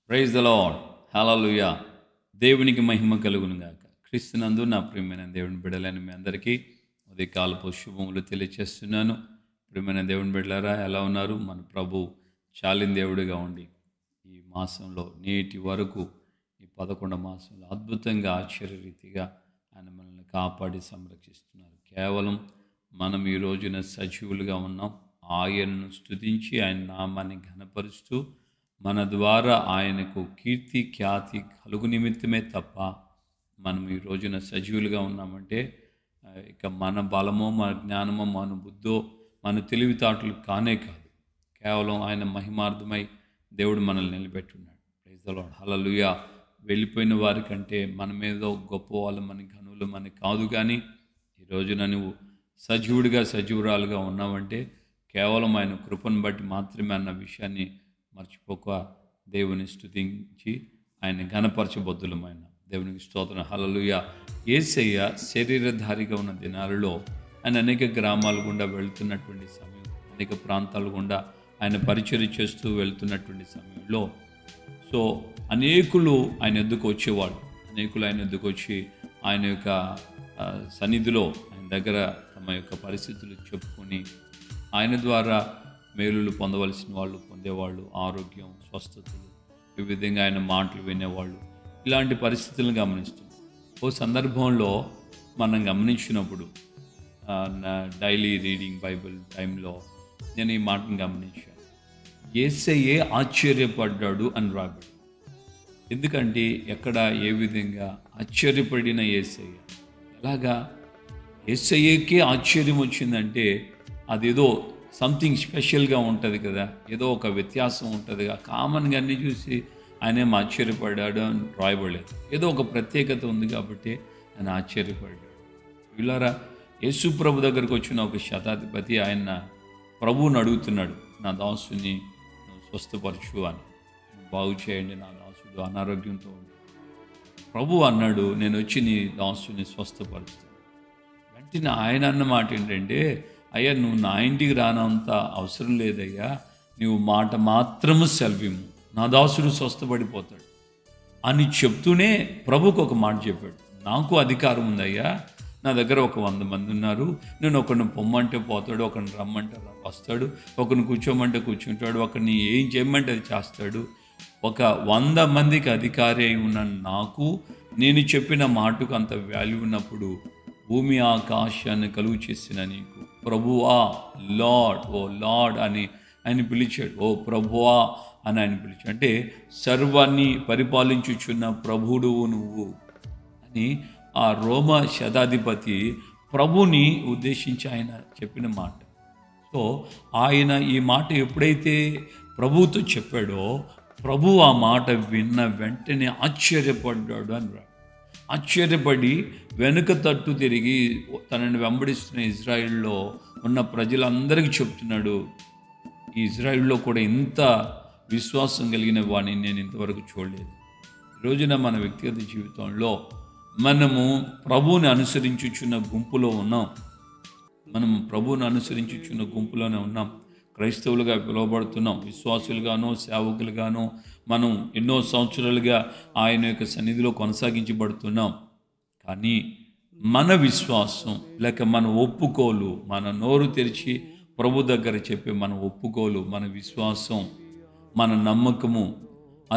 Praise the lord. హల్లెలూయా. దేవునికి మహిమ కలుగును గాక. క్రీస్తునందు నా ప్రియమైన దేవుని బిడ్డలని మీ అందరికీ ఉదయకాలపు శుభములు తెలియచేస్తున్నాను. ప్రియమైన దేవుని బిడ్డలారా, ఎలా ఉన్నారు? మన ప్రభు చాలిన దేవుడిగా ఉండి ఈ మాసంలో నేటి వరకు ఈ 11 మాసంలో అద్భుతంగా ఆశ్చర్యరీతిగా ఆయన మనల్ని కాపాడి సంరక్షిస్తున్నారు. కేవలం మనం ఈ రోజున సజీవులుగా ఉన్నాం. ఆయనను స్తుతించి ఆయన నామాన్ని ఘనపరుస్తూ మన ద్వారా ఆయనకు కీర్తి ఖ్యాతి కలుగు నిమిత్తమే తప్ప మనం ఈ రోజున సజీవులుగా ఉన్నామంటే ఇక మన బలమో మన జ్ఞానమో మన బుద్ధో మన తెలివితేటలు కానే కాదు. కేవలం ఆయన మహిమార్థమై దేవుడు మనల్ని నిలబెట్టున్నాడు. Praise the lord. హల్లెలూయా. వెళ్ళిపోయిన వారికంటే మన మీద గొప్ప వాళ్ళు మన ఘనులు మనకి కాదు. కానీ ఈ రోజున నువ్వు సజీవుడిగా సజీవురాలుగా ఉన్నావంటే కేవలం ఆయన కృపను బట్టి మాత్రమే అన్న విషయాన్ని మర్చిపోక దేవుని స్తుతించి ఆయన ఘనపరచబద్దులమైన దేవునికి స్తోత్రం. హల్లెలూయా. యేసయ్య శరీరధారిగా ఉన్న దినాలలో ఆయన అనేక గ్రామాల గుండా వెళ్తున్నటువంటి సమయం, అనేక ప్రాంతాల గుండా ఆయన పరిచర్య చేస్తూ వెళ్తున్నటువంటి సమయంలో అనేకులు ఆయన ఎద్దుకు వచ్చేవాళ్ళు. అనేకులు ఆయన ఎద్దుకు వచ్చి ఆయన యొక్క సన్నిధిలో ఆయన దగ్గర తమ యొక్క పరిస్థితులు చెప్పుకొని ఆయన ద్వారా మేలులు పొందవలసిన వాళ్ళు పొందేవాళ్ళు, ఆరోగ్యం, స్వస్థతలు, ఈ విధంగా ఆయన మాటలు వినేవాళ్ళు. ఇలాంటి పరిస్థితులను గమనిస్తున్నాం. ఓ సందర్భంలో మనం గమనించినప్పుడు నా డైలీ రీడింగ్ బైబిల్ టైంలో నేను ఈ మాటను గమనించాను. యేసయ్యే ఆశ్చర్యపడ్డాడు అని రాబడి. ఎందుకంటే ఎక్కడ ఏ విధంగా ఆశ్చర్యపడిన యేసయ్య, ఎలాగా యేసయ్యకే ఆశ్చర్యం వచ్చిందంటే అదేదో సంథింగ్ స్పెషల్గా ఉంటుంది కదా, ఏదో ఒక వ్యత్యాసం ఉంటుంది. కామన్గా అన్నీ చూసి ఆయనేం ఆశ్చర్యపడ్డాడు అని రాయబడలేదు. ఏదో ఒక ప్రత్యేకత ఉంది కాబట్టి ఆయన ఆశ్చర్యపడ్డాడు. వీళ్ళారా, యేసు ప్రభు దగ్గరకు వచ్చిన ఒక శతాధిపతి ఆయన ప్రభువుని అడుగుతున్నాడు, నా దాసుని స్వస్థపరచు అని, బాగు చేయండి, నా దాసుడు అనారోగ్యంతో ఉంది. ప్రభు అన్నాడు, నేను వచ్చి నీ దాసుని స్వస్థపరుస్తాను. వెంటనే ఆయన అన్న మాట ఏంటంటే, అయ్యా నువ్వు నా ఇంటికి రానంత అవసరం లేదయ్యా, నువ్వు మాట మాత్రము సెలవిమ్ము, నా దాసుడు స్వస్థపడిపోతాడు అని చెప్తూనే ప్రభుకు ఒక మాట చెప్పాడు. నాకు అధికారం ఉందయ్యా, నా దగ్గర ఒక 100 మంది ఉన్నారు. నేను ఒకరిని పొమ్మంటే పోతాడు, ఒకరిని రమ్మంటే వస్తాడు, ఒకరిని కూర్చోమంటే కూర్చుంటాడు, ఒకరిని ఏం చేయమంటే అది చేస్తాడు. ఒక 100 మందికి అధికారి అయి ఉన్న నాకు నేను చెప్పిన మాటకు అంత వాల్యూ ఉన్నప్పుడు భూమి ఆకాశాన్ని కలుగు చేసిన నీకు ప్రభువా, లార్డ్, ఓ లార్డ్ అని ఆయన పిలిచాడు. ఓ ప్రభువా అని ఆయన పిలిచాడు. అంటే సర్వాన్ని పరిపాలించుచున్న ప్రభుడు నువ్వు అని ఆ రోమ శతాధిపతి ప్రభుని ఉద్దేశించి ఆయన చెప్పిన మాట. సో ఆయన ఈ మాట ఎప్పుడైతే ప్రభువుతో చెప్పాడో ప్రభు ఆ మాట విన్న వెంటనే ఆశ్చర్యపడ్డాడు అని రాడు. ఆశ్చర్యపడి వెనుక తట్టు తిరిగి తనని వెంబడిస్తున్న ఇజ్రాయిల్లో ఉన్న ప్రజలందరికీ చెప్తున్నాడు, ఈ ఇజ్రాయిల్లో కూడా ఇంత విశ్వాసం కలిగిన వాడిని నేను ఇంతవరకు చూడలేదు. ఈరోజున మన వ్యక్తిగత జీవితంలో మనము ప్రభువుని అనుసరించుచున్న గుంపులో ఉన్నాం. మనం ప్రభువుని అనుసరించుచున్న గుంపులోనే ఉన్నాం. క్రైస్తవులుగా పిలువబడుతున్నాం. విశ్వాసులుగానో సేవకులుగానో మనం ఎన్నో సంవత్సరాలుగా ఆయన యొక్క సన్నిధిలో కొనసాగించబడుతున్నాం. కానీ మన విశ్వాసం లేక మన ఒప్పుకోలు, మన నోరు తెరిచి ప్రభు దగ్గర చెప్పే మన ఒప్పుకోలు, మన విశ్వాసం, మన నమ్మకము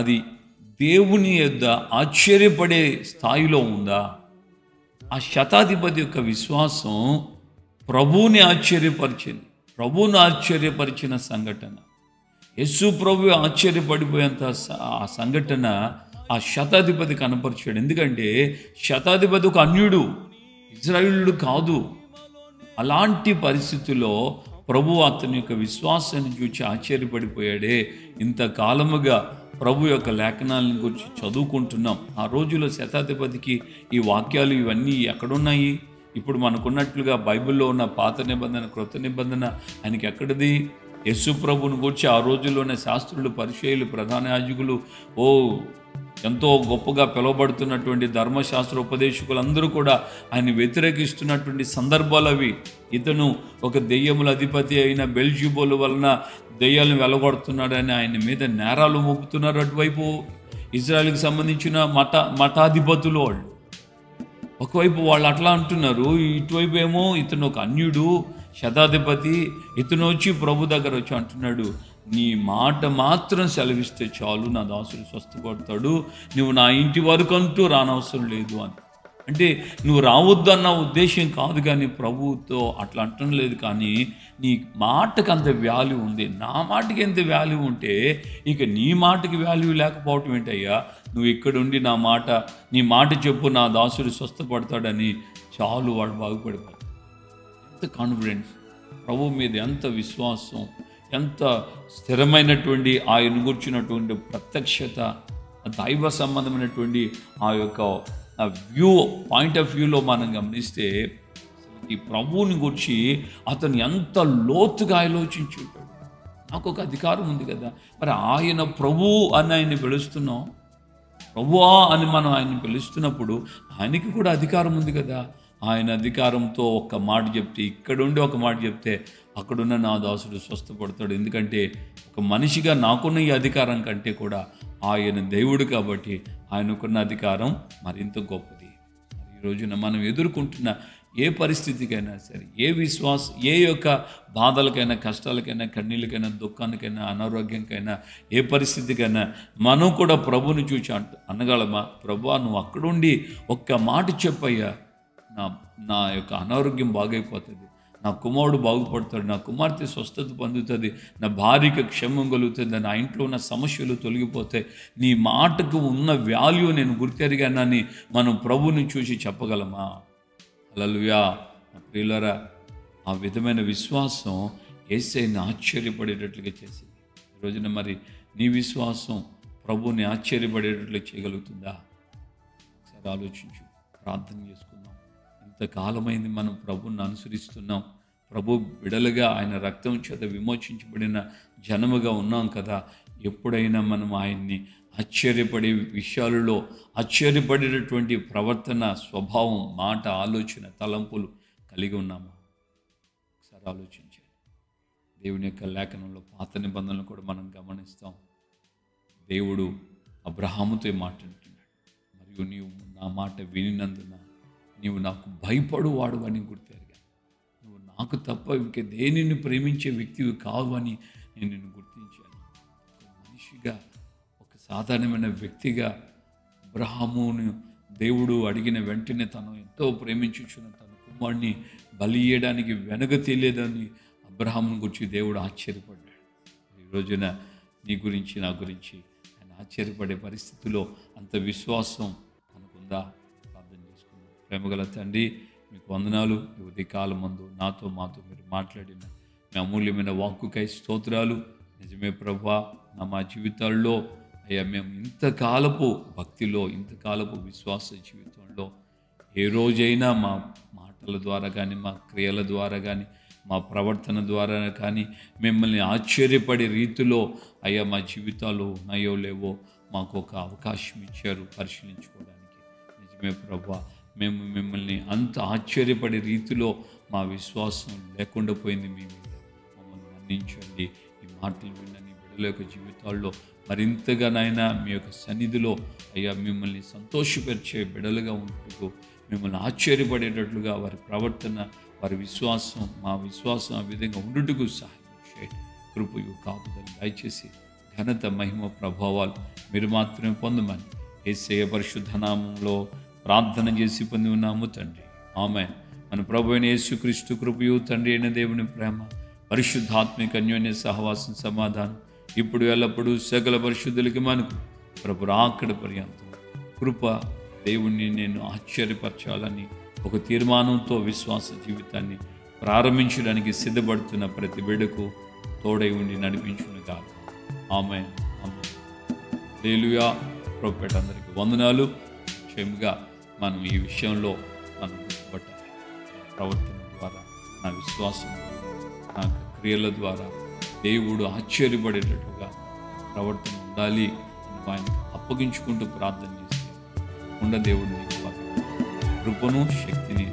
అది దేవుని యొద్ద ఆశ్చర్యపడే స్థాయిలో ఉందా? ఆ శతాధిపతి యొక్క విశ్వాసం ప్రభువుని ఆశ్చర్యపరిచింది. ప్రభువును ఆశ్చర్యపరిచిన సంఘటన, యేసు ప్రభు ఆశ్చర్యపడిపోయేంత ఆ సంఘటన ఆ శతాధిపతి కనపరిచాడు. ఎందుకంటే శతాధిపతి ఒక అన్యుడు, ఇజ్రాయిలుడు కాదు. అలాంటి పరిస్థితుల్లో ప్రభు అతని యొక్క విశ్వాసాన్ని చూసి ఆశ్చర్యపడిపోయాడే. ఇంతకాలముగా ప్రభు యొక్క లేఖనాలను గురించి చదువుకుంటున్నాం. ఆ రోజుల్లో శతాధిపతికి ఈ వాక్యాలు ఇవన్నీ ఎక్కడున్నాయి? ఇప్పుడు మనకున్నట్లుగా బైబిల్లో ఉన్న పాత నిబంధన, క్రొత్త నిబంధన ఆయనకి ఎక్కడిది? యేసు ప్రభువుని గురించి ఆ రోజుల్లోనే శాస్త్రులు, పరిచయులు, ప్రధాన యాజకులు, ఎంతో గొప్పగా పిలువబడుతున్నటువంటి ధర్మశాస్త్ర ఉపదేశకులందరూ కూడా ఆయన వ్యతిరేకిస్తున్నటువంటి సందర్భాలు అవి. ఇతను ఒక దెయ్యముల అధిపతి అయిన బెల్జెబూల్ వలన దెయ్యాలను వెలగొడుతున్నాడని ఆయన మీద నేరాలు మోపుతున్నారు. అటువైపు ఇజ్రాయెల్కి సంబంధించిన మఠాధిపతులు వాళ్ళు. ఒకవైపు వాళ్ళు అట్లా అంటున్నారు, ఇటువైపు ఏమో ఇతను ఒక అన్యుడు, శతాధిపతి, ఇతను వచ్చి ప్రభు దగ్గర వచ్చి అంటున్నాడు, నీ మాట మాత్రం సెలవిస్తే చాలు, నా దాసుడు స్వస్థపడతాడు, నువ్వు నా ఇంటి వరకు అంటూ రానవసరం లేదు అని. అంటే నువ్వు రావద్దన్న ఉద్దేశం కాదు, కానీ ప్రభువుతో అట్లా అంటం లేదు. కానీ నీ మాటకు అంత వాల్యూ ఉంది. నా మాటకి ఎంత వాల్యూ ఉంటే ఇక నీ మాటకి వాల్యూ లేకపోవటం ఏంటయ్యా? నువ్వు ఇక్కడుండి నీ మాట చెప్పు, నా దాసుడు స్వస్థపడతాడని చాలు, వాడు బాగుపడిపోతాడు. ఎంత కాన్ఫిడెన్స్, ప్రభు మీద ఎంత విశ్వాసం, ఎంత స్థిరమైనటువంటి ఆయన గుర్చినటువంటి ప్రత్యక్షత, దైవ సంబంధమైనటువంటి ఆ యొక్క పాయింట్ ఆఫ్ వ్యూలో మనం గమనిస్తే ఈ ప్రభువుని గురించి అతను ఎంత లోతుగా ఆలోచించి ఉంటాడు. నాకు ఒక అధికారం ఉంది కదా, మరి ఆయన ప్రభు అని ఆయన్ని పిలుస్తున్నాం, ప్రభువా అని మనం ఆయన్ని పిలుస్తున్నప్పుడు ఆయనకి కూడా అధికారం ఉంది కదా. ఆయన అధికారంతో ఒక్క మాట చెప్తే, ఇక్కడుండి ఒక మాట చెప్తే అక్కడున్న నా దాసుడు స్వస్థపడతాడు. ఎందుకంటే ఒక మనిషిగా నాకున్న ఈ అధికారం కంటే కూడా ఆయన దేవుడు కాబట్టి ఆయనకున్న అధికారం మరింత గొప్పది. ఈ రోజున మనం ఎదుర్కొంటున్న ఏ పరిస్థితికైనా సరే, ఏ యొక్క బాధలకైనా, కష్టాలకైనా, కన్నీళ్ళకైనా, దుఃఖానికైనా, అనారోగ్యంకైనా, ఏ పరిస్థితికైనా మనం కూడా ప్రభుని చూసి అనగలమా? ప్రభువా, నువ్వు అక్కడుండి ఒక్క మాట చెప్పయ్యా, నా యొక్క అనారోగ్యం బాగైపోతుంది, నా కుమారుడు బాగుపడతాడు, నా కుమార్తె స్వస్థత పొందుతుంది, నా భార్యకి క్షేమం కలుగుతుంది, నా ఇంట్లో ఉన్న సమస్యలు తొలగిపోతాయి, నీ మాటకు ఉన్న వాల్యూ నేను గుర్తెరిగానని మనం ప్రభుని చూసి చెప్పగలమా? హల్లెలూయా. ప్రియులారా, ఆ విధమైన విశ్వాసం యేసయ్యని ఆశ్చర్యపడేటట్లుగా చేసింది. ఈరోజున మరి నీ విశ్వాసం ప్రభుని ఆశ్చర్యపడేటట్లు చేయగలుగుతుందా? ఒకసారి ఆలోచించు, ప్రార్థన చేసుకుందాం. ఇంతకాలమైంది మనం ప్రభుని అనుసరిస్తున్నాం, ప్రభు బిడలుగా ఆయన రక్తం చేత విమోచించబడిన జనముగా ఉన్నాం కదా. ఎప్పుడైనా మనం ఆయన్ని ఆశ్చర్యపడే విషయాలలో ఆశ్చర్యపడేటటువంటి ప్రవర్తన, స్వభావం, మాట, ఆలోచన, తలంపులు కలిగి ఉన్నామా? ఒకసారి ఆలోచించండి. దేవుని యొక్క లేఖనంలో పాత నిబంధనలు కూడా మనం గమనిస్తాం. దేవుడు అబ్రహాముతో మాట్లాడుతున్నాడు, మరియు నీవు నా మాట వినినందున నీవు నాకు భయపడువాడు అని గుర్తెరిగా, నువ్వు నాకు తప్ప ఇంక దేనిని ప్రేమించే వ్యక్తివి కావు అని నేను నిన్ను గుర్తించాను. ఒక మనిషిగా, ఒక సాధారణమైన వ్యక్తిగా అబ్రహామును దేవుడు అడిగిన వెంటనే తను ఎంతో ప్రేమించుచున్న తన కుమారుడిని బలి ఇయ్యడానికి వెనక తెలియదని అబ్రహామును గురించి దేవుడు ఆశ్చర్యపడ్డాడు. ఈ రోజున నీ గురించి, నా గురించి ఆయన ఆశ్చర్యపడే పరిస్థితిలో అంత విశ్వాసం మనకుందా? ప్రేమగల తండ్రి, మీకు వందనాలు. ఈ ఉదయకాలం మందు మాతో మీరు మాట్లాడిన మీ అమూల్యమైన వాక్కుకై స్తోత్రాలు. నిజమే ప్రభువా, మా జీవితాల్లో అయ్యా మేము ఇంతకాలపు భక్తిలో, ఇంతకాలపు విశ్వాస జీవితంలో ఏ రోజైనా మా మాటల ద్వారా కానీ, మా క్రియల ద్వారా కానీ, మా ప్రవర్తన ద్వారా కానీ మిమ్మల్ని ఆశ్చర్యపడే రీతిలో అయ్యా మా జీవితాలు ఉన్నాయో లేవో మాకు ఒక అవకాశం ఇచ్చారు పరిశీలించుకోవడానికి. నిజమే ప్రభువా, మేము మిమ్మల్ని అంత ఆశ్చర్యపడే రీతిలో మా విశ్వాసం లేకుండా పోయింది. మీ మీద మమ్మల్ని మన్నించండి. ఈ మాటలు విన్న నీ బిడ్డల యొక్క జీవితాల్లో మరింతగా నాయనా మీ యొక్క సన్నిధిలో అయ్యా మిమ్మల్ని సంతోషపరిచే బిడ్డలుగా ఉంటూ, మిమ్మల్ని ఆశ్చర్యపడేటట్లుగా వారి ప్రవర్తన, వారి విశ్వాసం, మా విశ్వాసం ఆ విధంగా ఉండుటకు సహాయం చేయండి. కృపయు కాపుదలు దయచేసి ఘనత, మహిమ, ప్రభావాలు మీరు మాత్రమే పొందమని యేసయ్య పరిశుద్ధ నామములో ప్రార్థన చేసి పొంది ఉన్నాము తండ్రి. ఆమేన్. మన ప్రభు అయిన యేసుక్రీస్తు కృపయు, తండ్రి అయిన దేవుని ప్రేమ, పరిశుద్ధాత్మిక అన్యోన్య సహవాసం, సమాధానం ఇప్పుడు ఎల్లప్పుడూ సకల పరిశుద్ధులకి మనకు ప్రభు రాకడ పర్యంతం కృప, దేవుణ్ణి నేను ఆశ్చర్యపరచాలని ఒక తీర్మానంతో విశ్వాస జీవితాన్ని ప్రారంభించడానికి సిద్ధపడుతున్న ప్రతి బిడ్డకు తోడై ఉండి నడిపించునుగా. ఆమేన్. ఆమేన్. హల్లెలూయా. ప్రభుపేట అందరికీ వందనాలు. క్షేమంగా మనం ఈ విషయంలో మనం గుర్తుపట్టాలి. ప్రవర్తన ద్వారా, నా విశ్వాసం, నా క్రియల ద్వారా దేవుడు ఆశ్చర్యపడేటట్టుగా ప్రవర్తన ఉండాలి అని ఆయనకు అప్పగించుకుంటూ ప్రార్థన చేస్తే దేవుడు నీకు కృపను, శక్తిని